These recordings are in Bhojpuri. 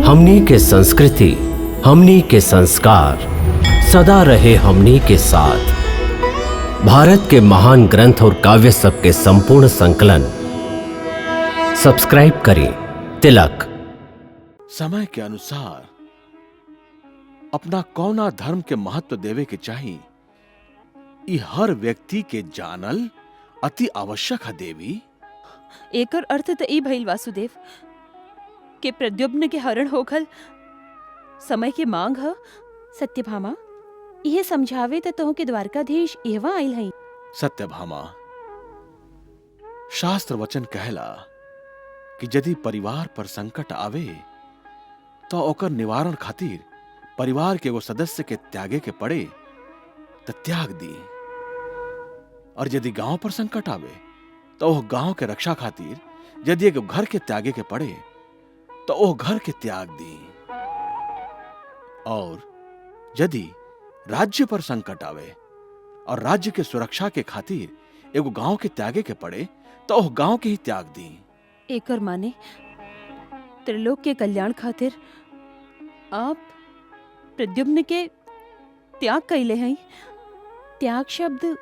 हमनी के संस्कृति, हमनी के संस्कार सदा रहे हमनी के साथ। भारत के महान ग्रंथ और काव्य सब के संपूर्ण संकलन सब्सक्राइब करें तिलक। समय के अनुसार अपना कौना धर्म के महत्व देवे के चाहिए, ई हर व्यक्ति के जानल अति आवश्यक है। देवी, एकर अर्थ त ई भइल वासुदेव के प्रद्युम्न के हरण होखल समय के मांग ह। सत्यभामा यह समझावे त तोह के द्वारकाधीश एवा आइल हई। सत्यभामा, शास्त्र वचन कहला कि यदि परिवार पर संकट आवे तो ओकर निवारण खातिर परिवार के एगो सदस्य के त्यागे के पड़े तो त्याग दी, और यदि गांव पर संकट आवे तो वह गांव के रक्षा खातिर यदि एक घर के त्यागे के पड़े तो वह घर के त्याग दी, और यदि राज्य पर संकट आवे और राज्य के सुरक्षा के खातिर एगो गांव के त्यागे के पड़े तो वह गांव के ही त्याग दी। एकर माने त्रिलोक के कल्याण खातिर आप प्रद्युम्न के त्याग कैले हई। त्याग शब्द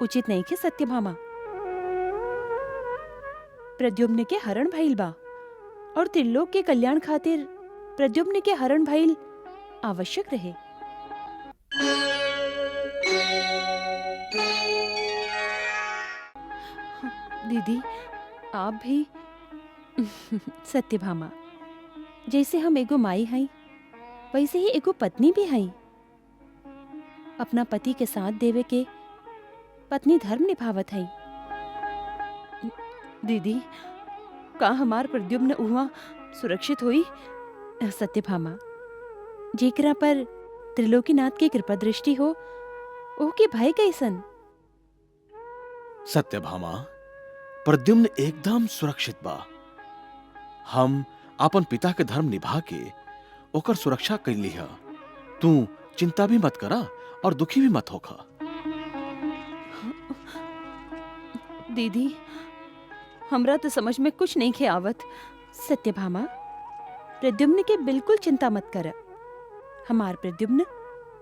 उचित नहीं के सत्यभामा। प्रद्युम्न के हरण भइल बा और त्रिलोक के कल्याण खातिर प्रद्युम्न के हरण भइल आवश्यक रहे। दीदी, आप भी सत्यभामा, जैसे हम एगो माई हई वैसे ही एगो पत्नी भी हई। अपना पति के साथ देवे के पत्नी धर्म निभावत हई। दीदी, का हमार प्रद्युम्न उहाँ सुरक्षित हुई? सत्यभामा, जेकरा पर त्रिलोकीनाथ की कृपा दृष्टि हो ओके भय कैसन? सत्यभामा, प्रद्युम्न एकदम सुरक्षित बा। हम अपन पिता के धर्म निभा के ओकर सुरक्षा कैली है। तू चिंता भी मत करा और दुखी भी मत होखा। दीदी, हमरा तो समझ में कुछ नहीं खे आवत। सत्यभामा, प्रद्युम्न के बिल्कुल चिंता मत कर। हमार प्रद्युम्न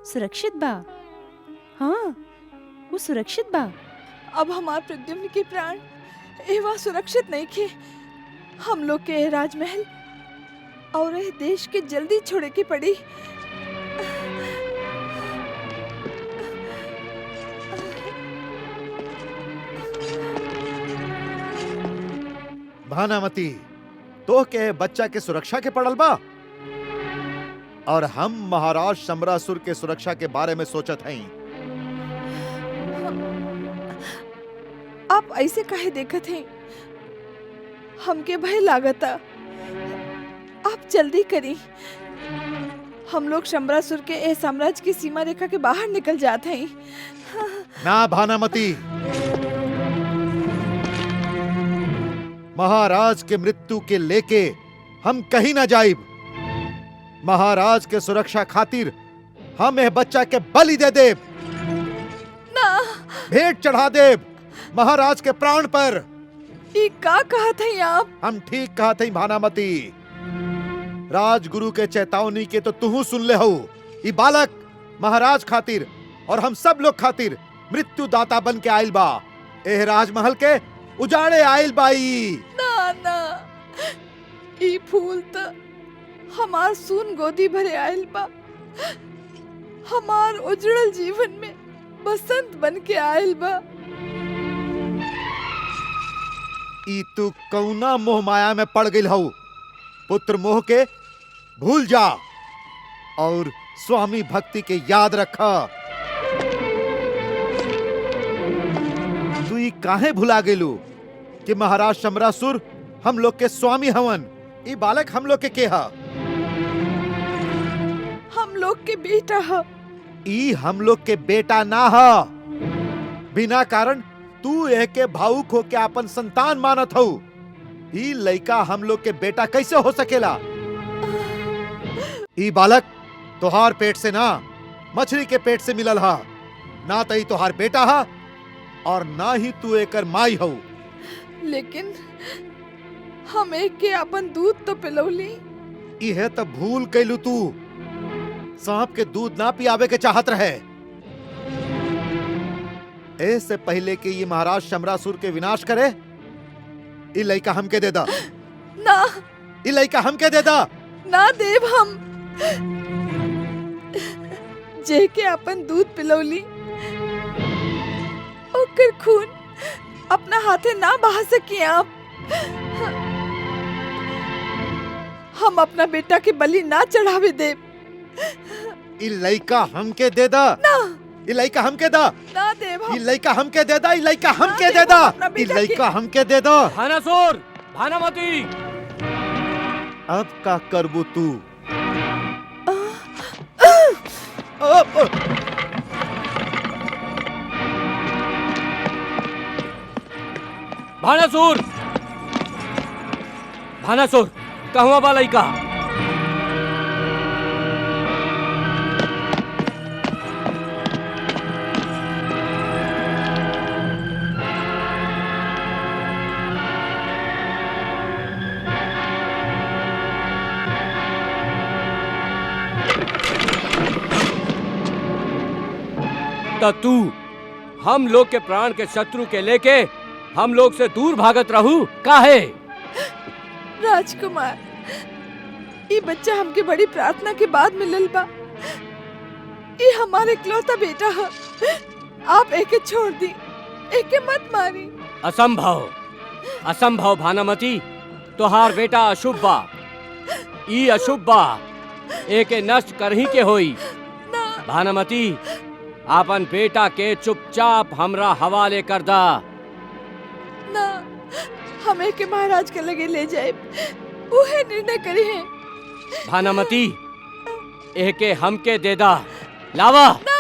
सुरक्षित बा। हाँ, वो सुरक्षित बा। अब हमार प्रद्युम्न के प्राण एवा सुरक्षित नहीं खे। हम लोग के राजमहल और यह देश के जल्दी छोड़े की पड़ी। भानामती, तो के बच्चा के सुरक्षा के पड़ल बा और हम महाराज शंबरासुर के सुरक्षा के बारे में सोचत हई। आप ऐसे काहे देखत हैं? हमके भय लागता। आप जल्दी करी। हम लोग शंबरासुर के ए साम्राज्य की सीमा रेखा के बाहर निकल जाते हैं। ना भानामती, महाराज के मृत्यु के लेके हम कहीं ना जाइब। महाराज के सुरक्षा खातिर हम यह बच्चा के बलि दे देब, ना भेंट चढ़ा देब महाराज के प्राण पर। ये का कहत हैं आप? हम ठीक कहत हई भानामती। राजगुरु के चेतावनी के तो तुहू सुन ले हो। ई बालक महाराज खातिर और हम सब लोग खातिर मृत्यु दाता बन के आइल बा। एह राजमहल के उजाड़े आइल बाई। ना ना, ई फूल त हमार सून गोदी भरे आइल बा। हमार उजड़ल जीवन में बसंत बन के आइल बा। ई तू कौना मोह माया में पड़ गई हऊ। पुत्र मोह के भूल जा और स्वामी भक्ति के याद रखा। तू ई काहे भुला गेलू कि महाराज शंबरासुर हम लोग के स्वामी हवन। ई बालक हम लोग के केहा? हम लोग के बेटा है। ई हम लोग के बेटा ना हा। बिना कारण तू एह के भावुक हो के अपन संतान मानत हो। ई लइका हम लोग के बेटा कैसे हो सकेला? ई बालक तोहार पेट से ना, मछली के पेट से मिलल हा। ना तो ई तोहार बेटा हा और ना ही तू एकर माई हो। लेकिन हम एक के अपन दूध तो पिलौली, यह तो भूल कैलू तू। सांप के दूध ना पियावे के चाहत रहे। ऐसे पहले कि ये महाराज शमरासुर के विनाश करे, ई लइका हमके दे दा। ना ई लइका हमके दे दा। ना देव हम। जेके अपन दूध पिलौली, ओकर खून अपना हाथे ना बहा सकी आप। हम अपना बेटा के बलि ना चढ़ावे देव। ई लइका हमके दे दा। ना ई लइका हमके दा। ना देव हम। ई लइका हमके दे दा। ई लइका हमके दे दा। ई लइका हमके दे दा। भानासुर, भानामती। अब का करबू तू? भानासुर, भानासुर, कहवा बा लइका? तो तू हम लोग के प्राण के शत्रु के लेके हम लोग से दूर भागत रहू काहे? राजकुमार, ये बच्चा हमके बड़ी प्रार्थना के बाद मिलल बा। ये हमारे इकलौता बेटा है। आप एके छोड़ दी, एके मत मारी। असंभव, असंभव भानामती। तोहार बेटा अशुभ बा। ई अशुभ बा, एके नष्ट करही के होई। ना भानामती, आपन बेटा के चुपचाप हमरा हवाले कर दा। ना, हम एके महाराज के लगे ले जाए, उहे निर्णय करी है। भानामती, एके हमके दे दा। लावा। ना